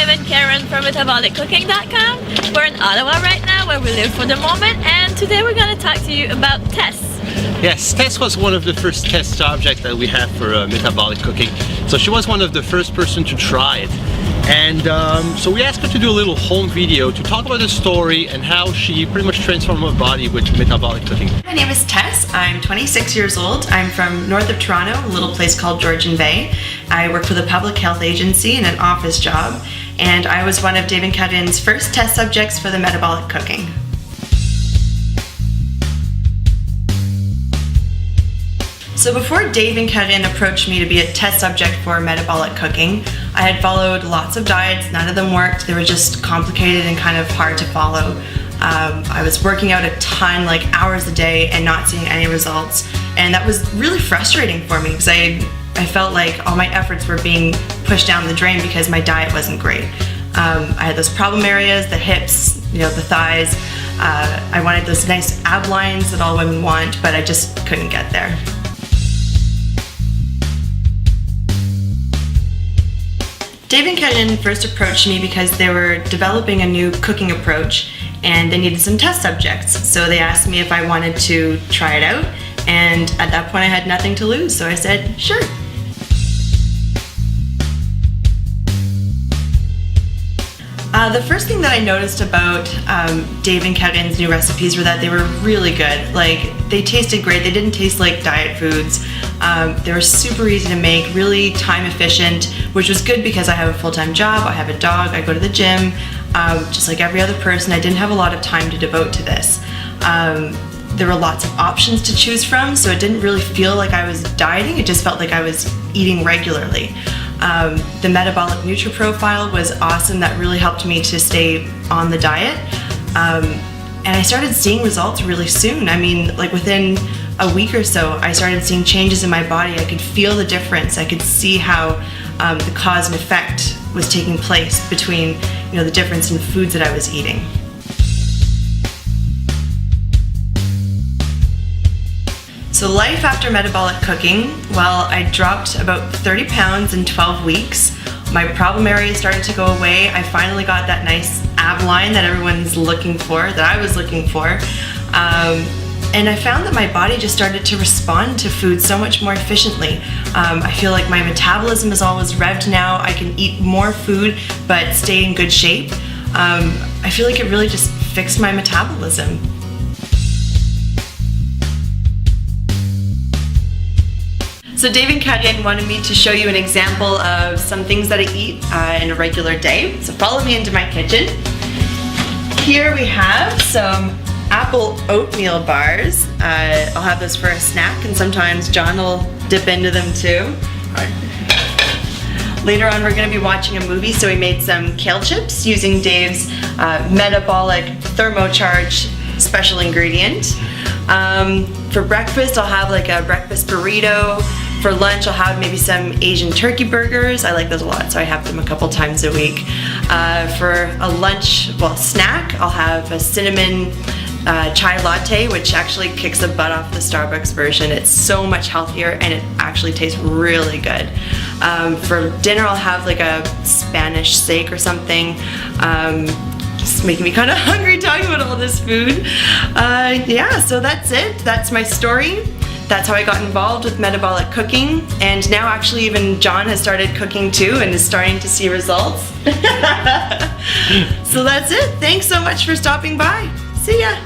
Dave and Karen from MetabolicCooking.com. We're in Ottawa right now, where we live for the moment, and today we're going to talk to you about Tess. Yes, Tess was one of the first test subjects that we had for metabolic cooking. So she was one of the first person to try it. And so we asked her to do a little home video to talk about the story and how she pretty much transformed her body with metabolic cooking. My name is Tess. I'm 26 years old. I'm from north of Toronto, a little place called Georgian Bay. I work for the public health agency in an office job, and I was one of Dave and Karin's first test subjects for the metabolic cooking. So before Dave and Karin approached me to be a test subject for metabolic cooking, I had followed lots of diets. None of them worked. They were just complicated and kind of hard to follow. I was working out a ton, like hours a day, and not seeing any results. And that was really frustrating for me because I felt like all my efforts were being pushed down the drain because my diet wasn't great. I had those problem areas, the hips, the thighs. I wanted those nice ab lines that all women want, but I just couldn't get there. Dave and Karin first approached me because they were developing a new cooking approach and they needed some test subjects. So they asked me if I wanted to try it out, and at that point I had nothing to lose, so I said, sure. The first thing that I noticed about Dave and Karin's new recipes were that they were really good. Like, they tasted great. They didn't taste like diet foods. They were super easy to make, really time efficient, which was good because I have a full-time job, I have a dog, I go to the gym. Just like every other person, I didn't have a lot of time to devote to this. There were lots of options to choose from, so it didn't really feel like I was dieting. It just felt like I was eating regularly. The metabolic NutriProfile was awesome. That really helped me to stay on the diet. And I started seeing results really soon. I mean, like within a week or so, I started seeing changes in my body. I could feel the difference. I could see how the cause and effect was taking place between, the difference in the foods that I was eating. So life after metabolic cooking, well, I dropped about 30 pounds in 12 weeks. My problem areas started to go away. I finally got that nice ab line that everyone's looking for, that I was looking for. And I found that my body just started to respond to food so much more efficiently. I feel like my metabolism is always revved now. I can eat more food but stay in good shape. I feel like it really just fixed my metabolism. So Dave and Karin wanted me to show you an example of some things that I eat in a regular day. So follow me into my kitchen. Here we have some apple oatmeal bars. I'll have those for a snack, and sometimes John will dip into them too. Later on we're going to be watching a movie, so we made some kale chips using Dave's metabolic thermocharge special ingredient. For breakfast I'll have like a breakfast burrito. For lunch I'll have maybe some Asian turkey burgers. I like those a lot, so I have them a couple times a week. For a snack, I'll have a cinnamon chai latte, which actually kicks the butt off the Starbucks version. It's so much healthier and it actually tastes really good. For dinner I'll have like a Spanish steak or something. Just making me kind of hungry talking about all this food. Yeah, so that's it. That's my story. That's how I got involved with metabolic cooking, and now actually even John has started cooking too and is starting to see results. So that's it. Thanks so much for stopping by. See ya.